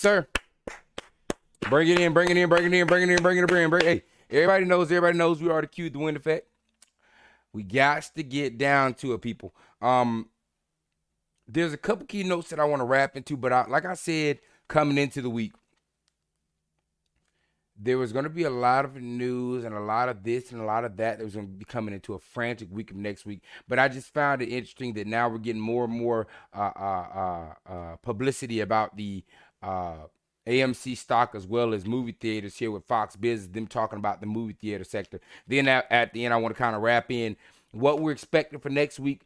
sir. Bring it in, bring it in, bring it in, bring it in, bring it in, Hey, everybody knows we are the Q, the wind effect. We got to get down to it, people. There's a couple key notes that I want to wrap into, but like I said, coming into the week, there was going to be a lot of news and a lot of this and a lot of that was going to be coming into a frantic week of next week. But I just found it interesting that now we're getting more and more publicity about the AMC stock as well as movie theaters here with Fox Business, them talking about the movie theater sector. Then at the end, I want to kind of wrap in what we're expecting for next week.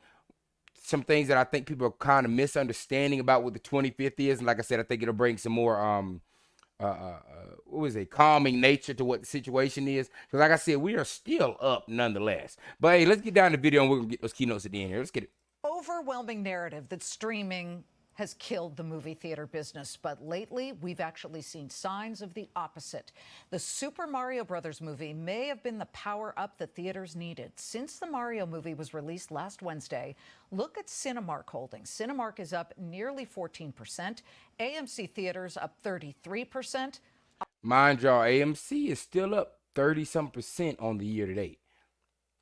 Some things that I think people are kind of misunderstanding about what the 25th is. And like I said, I think it'll bring some more calming nature to what the situation is. Because like I said, we are still up nonetheless. But hey, let's get down to the video and we're going to get those keynotes at the end here. Let's get it. Overwhelming narrative that streaming has killed the movie theater business, but lately we've actually seen signs of the opposite. The Super Mario Brothers movie may have been the power up that theaters needed. Since the Mario movie was released last Wednesday, look at Cinemark Holdings. Cinemark is up nearly 14%, AMC Theaters up 33%. Mind y'all, AMC is still up 30-some% on the year to date.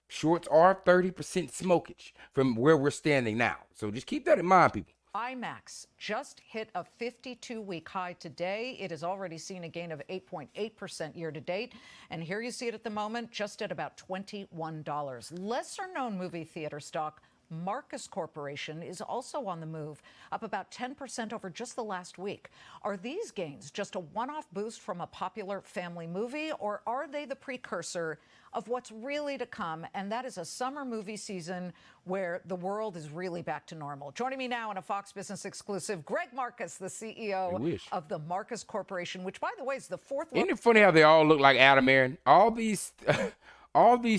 Shorts are 30% smokage from where we're standing now. So just keep that in mind, people. IMAX just hit a 52-week high today. It has already seen a gain of 8.8% year to date. And here you see it at the moment, just at about $21. Lesser-known movie theater stock, Marcus Corporation, is also on the move, up about 10% over just the last week. Are these gains just a one-off boost from a popular family movie, or are they the precursor of what's really to come? And that is a summer movie season where the world is really back to normal. Joining me now in a Fox Business exclusive, Greg Marcus, the CEO of the Marcus Corporation, which, by the way, is the fourth. Isn't it funny how they all look like Adam Aaron? All these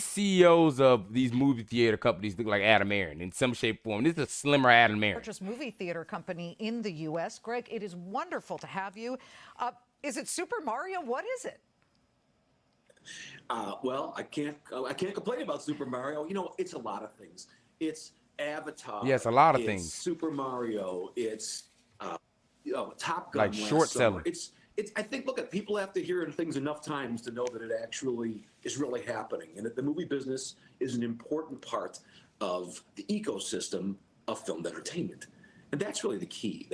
CEOs of these movie theater companies look like Adam Aaron in some shape or form. This is a slimmer Adam Aaron. Largest movie theater company in the U.S. Greg, it is wonderful to have you. Is it Super Mario? What is it? Well, I can't complain about Super Mario. You know, it's a lot of things. It's Avatar. Yes, a lot of things. Super Mario. It's Top Gun. Like short selling. It's. I think. Look, people have to hear things enough times to know that it actually is really happening, and that the movie business is an important part of the ecosystem of filmed entertainment, and that's really the key.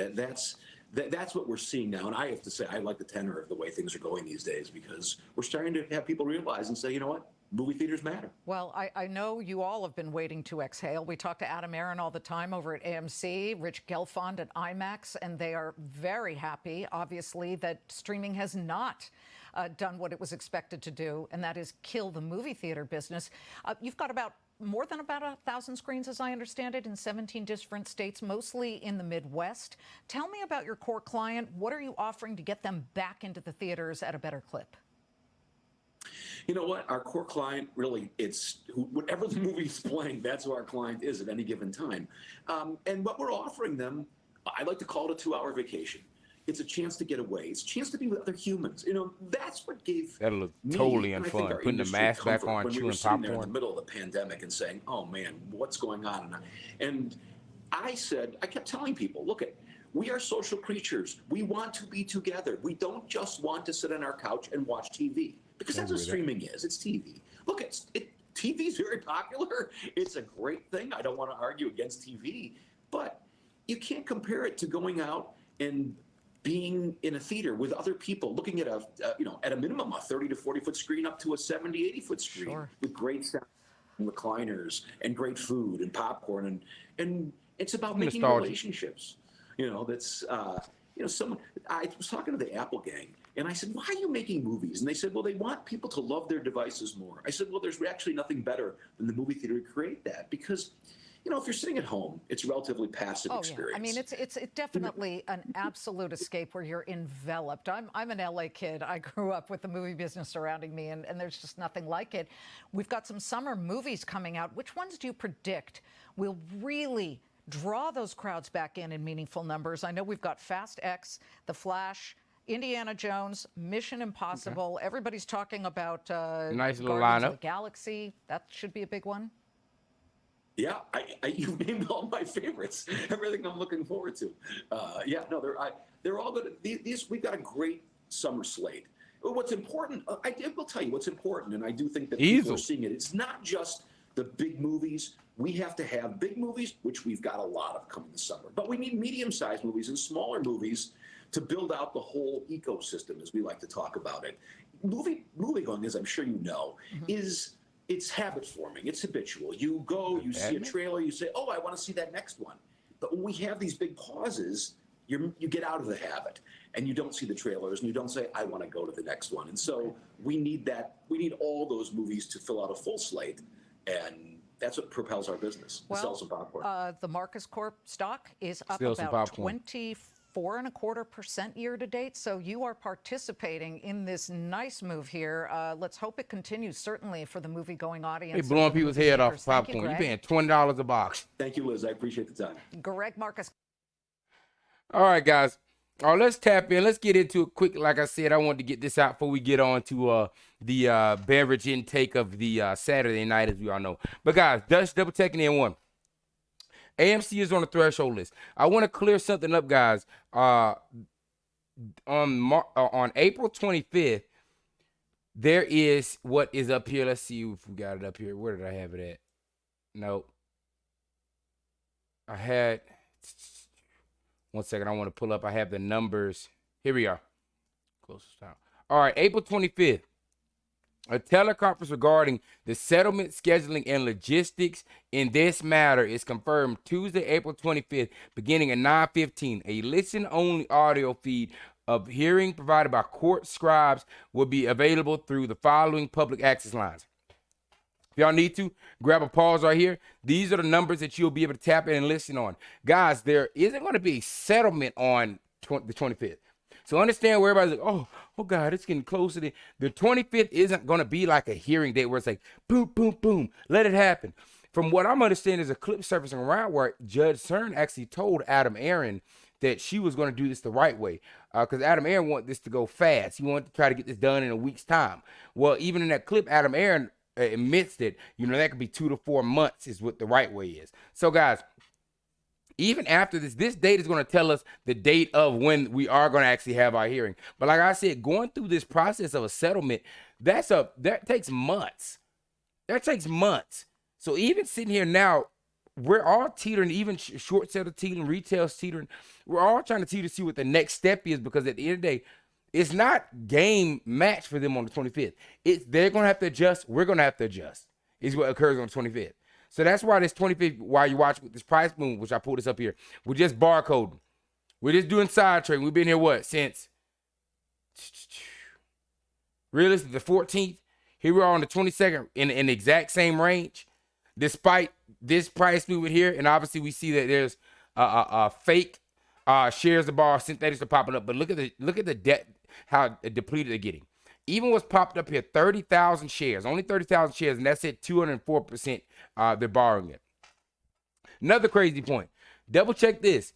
That's what we're seeing now. And I have to say, I like the tenor of the way things are going these days, because we're starting to have people realize and say, you know what? Movie theaters matter. Well, I know you all have been waiting to exhale. We talk to Adam Aaron all the time over at AMC, Rich Gelfond at IMAX, and they are very happy, obviously, that streaming has not done what it was expected to do, and that is kill the movie theater business. You've got more than about 1,000 screens, as I understand it, in 17 different states, mostly in the Midwest. Tell me about your core client. What are you offering to get them back into the theaters at a better clip? You know what? Our core client, really, it's whatever the movie's playing, that's who our client is at any given time. And what we're offering them, I like to call it a 2-hour vacation. It's a chance to get away. It's a chance to be with other humans. You know, that's what gave that'll look totally unfun. Putting the mask back on, when chewing we were sitting popcorn there in the middle of the pandemic and saying, "Oh man, what's going on?" And I kept telling people, "Look, we are social creatures. We want to be together. We don't just want to sit on our couch and watch TV, because that's what streaming is. It's TV. Look, TV is very popular. It's a great thing. I don't want to argue against TV, but you can't compare it to going out and being in a theater with other people, looking at at a minimum, a 30 to 40 foot screen up to a 70, 80 foot screen with great sound, recliners, and great food and popcorn. And it's about making relationships. You know, that's, I was talking to the Apple gang, and I said, why are you making movies? And they said, well, they want people to love their devices more. I said, well, there's actually nothing better than the movie theater to create that, because if you're sitting at home, it's a relatively passive experience. Yeah. I mean, it's definitely an absolute escape where you're enveloped. I'm an LA kid. I grew up with the movie business surrounding me, and there's just nothing like it. We've got some summer movies coming out. Which ones do you predict will really draw those crowds back in meaningful numbers? I know we've got Fast X, The Flash, Indiana Jones, Mission Impossible. Okay. Everybody's talking about nice little Guardians lineup. of the Galaxy. That should be a big one. Yeah, you named all my favorites. Everything I'm looking forward to. They're all good. These we've got a great summer slate. What's important, I will tell you what's important, and I do think that people are seeing it. It's not just the big movies. We have to have big movies, which we've got a lot of coming this summer. But we need medium-sized movies and smaller movies to build out the whole ecosystem, as we like to talk about it. Movie going, as I'm sure you know, it's habit forming. It's habitual. You go, you see a trailer, you say, "Oh, I want to see that next one." But when we have these big pauses, you get out of the habit, and you don't see the trailers, and you don't say, "I want to go to the next one." And so we need that. We need all those movies to fill out a full slate, and that's what propels our business. Well, sell some popcorn. The Marcus Corp stock is up Sell some about popcorn. 24.25% year to date. So you are participating in this nice move here. Let's hope it continues, certainly for the movie-going audience. They blowing people's head off Makers. Thank popcorn. you, You're Greg. paying $20 a box. Thank you, Liz. I appreciate the time. Greg Marcus. All right, guys. All right, let's tap in. Let's get into it quick. Like I said, I wanted to get this out before we get on to the beverage intake of the Saturday night, as we all know. But, guys, Dutch double checking in one. AMC is on the threshold list. I want to clear something up, guys. On April 25th, there is what is up here. Let's see if we got it up here. Where did I have it at? Nope. I had... One second, I want to pull up. I have the numbers. Here we are. Closest time. All right, April 25th. A teleconference regarding the settlement, scheduling, and logistics in this matter is confirmed Tuesday, April 25th, beginning at 9:15. A listen-only audio feed of hearing provided by court scribes will be available through the following public access lines. If y'all need to, grab a pause right here. These are the numbers that you'll be able to tap in and listen on. Guys, there isn't going to be a settlement on the 25th. So understand where everybody's like, oh God, it's getting closer. The 25th isn't going to be like a hearing date where it's like, boom, boom, boom, let it happen. From what I'm understanding, there's a clip surfacing around where Judge Cern actually told Adam Aaron that she was going to do this the right way. Because Adam Aaron wanted this to go fast. He wanted to try to get this done in a week's time. Well, even in that clip, Adam Aaron admits that, that could be 2 to 4 months is what the right way is. So, guys, even after this date is going to tell us the date of when we are going to actually have our hearing. But like I said, going through this process of a settlement, that takes months. That takes months. So even sitting here now, we're all teetering, even short seller teetering, retail teetering. We're all trying to teeter to see what the next step is, because at the end of the day, it's not game match for them on the 25th. They're going to have to adjust. We're going to have to adjust is what occurs on the 25th. So that's why this 25th, while you watch with this price move, which I pulled this up here, we're just barcoding. We're just doing side trading. We've been here, since realistically the 14th. Here we are on the 22nd in the exact same range, despite this price movement here. And obviously we see that there's a fake shares of bar, synthetics are popping up. But look at the debt, how depleted they're getting. Even what's popped up here, 30,000 shares, only 30,000 shares, and that's it, 204% they're borrowing it. Another crazy point. Double check this.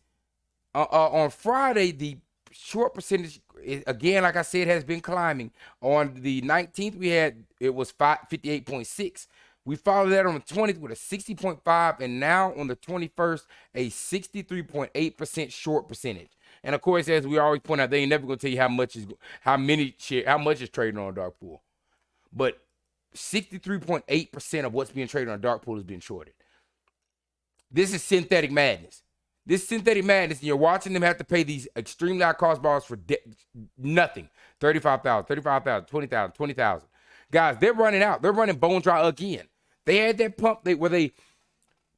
On Friday, the short percentage, again, like I said, has been climbing. On the 19th, it was 58.6. We followed that on the 20th with a 60.5, and now on the 21st, a 63.8% short percentage. And of course, as we always point out, they ain't never gonna tell you how much is trading on a dark pool. But 63.8% of what's being traded on a dark pool is being shorted. This is synthetic madness. This is synthetic madness, and you're watching them have to pay these extremely high cost bars for nothing. 35,000, 35,000, 20,000, 20,000. Guys, they're running out. They're running bone dry again. They had that pump where they,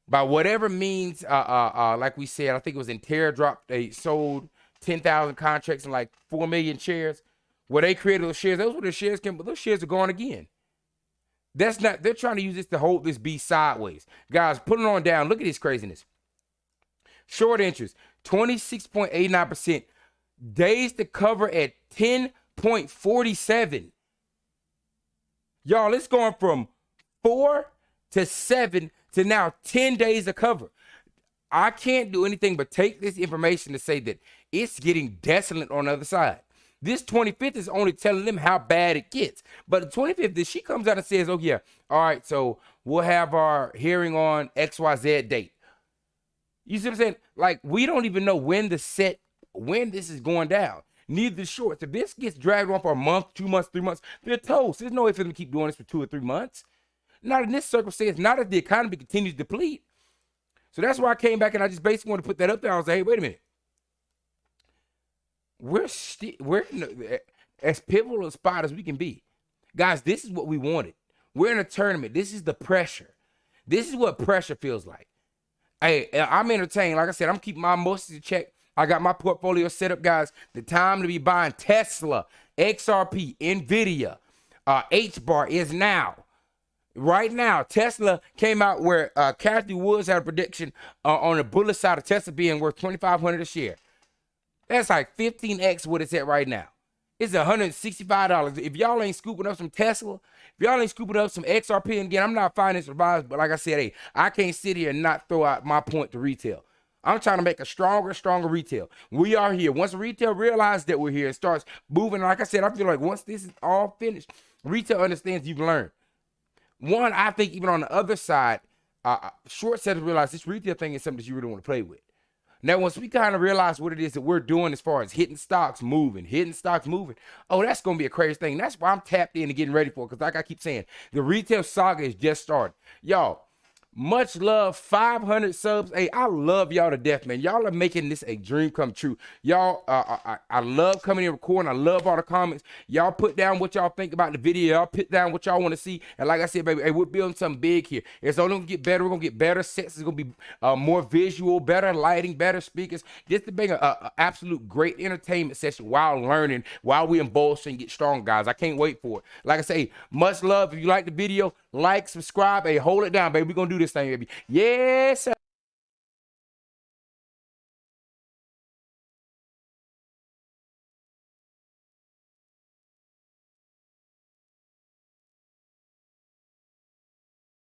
by whatever means, like we said, I think it was in Terra Drop, they sold 10,000 contracts and like 4 million shares. Where they created those shares, those were the shares came, but those shares are gone again. They're trying to use this to hold this beast sideways. Guys, put it on down. Look at this craziness. Short interest, 26.89%. Days to cover at 10.47. Y'all, it's going from 4 to 7 to now 10 days to cover. I can't do anything but take this information to say that it's getting desolate on the other side. This 25th is only telling them how bad it gets. But the 25th, she comes out and says, oh, yeah, all right, so we'll have our hearing on XYZ date. You see what I'm saying? Like, we don't even know when the set when this is going down. Neither the shorts. If this gets dragged on for a month, 2 months, 3 months, they're toast. There's no way for them to keep doing this for 2 or 3 months. Not in this circumstance, not as the economy continues to deplete. So that's why I came back and I just basically want to put that up there. I was like, hey, wait a minute. We're as pivotal a spot as we can be. Guys, this is what we wanted. We're in a tournament. This is the pressure. This is what pressure feels like. Hey, I'm entertained. Like I said, I'm keeping my emotions in check. I got my portfolio set up, guys. The time to be buying Tesla, XRP, NVIDIA, HBAR is now. Right now, Tesla came out where Kathy Woods had a prediction on the bullish side of Tesla being worth $2,500 a share. That's like 15x what it's at right now. It's $165. If y'all ain't scooping up some Tesla, if y'all ain't scooping up some XRP, and again, I'm not financial advisor, but like I said, hey, I can't sit here and not throw out my point to retail. I'm trying to make a stronger retail. We are here. Once retail realizes that we're here and starts moving, like I said, I feel like once this is all finished, retail understands you've learned. One, I think even on the other side, short sellers realize this retail thing is something that you really want to play with. Now, once we kind of realize what it is that we're doing as far as hitting stocks moving, oh, that's going to be a crazy thing. That's why I'm tapped in and getting ready for it, because like I keep saying, the retail saga is just started. Y'all, much love, 500 subs. Hey, I love y'all to death, man. Y'all are making this a dream come true. Y'all, I love coming in recording. I love all the comments. Y'all put down what y'all think about the video. Y'all put down what y'all want to see. And like I said, baby, hey, we're building something big here. It's only going to get better. We're going to get better sets. It's going to be more visual, better lighting, better speakers. Just to bring an absolute great entertainment session while learning, while we embolden and get strong, guys. I can't wait for it. Like I say, much love. If you like the video, like, subscribe. Hey, hold it down, baby. We're going to do this thing, baby. Yes, sir.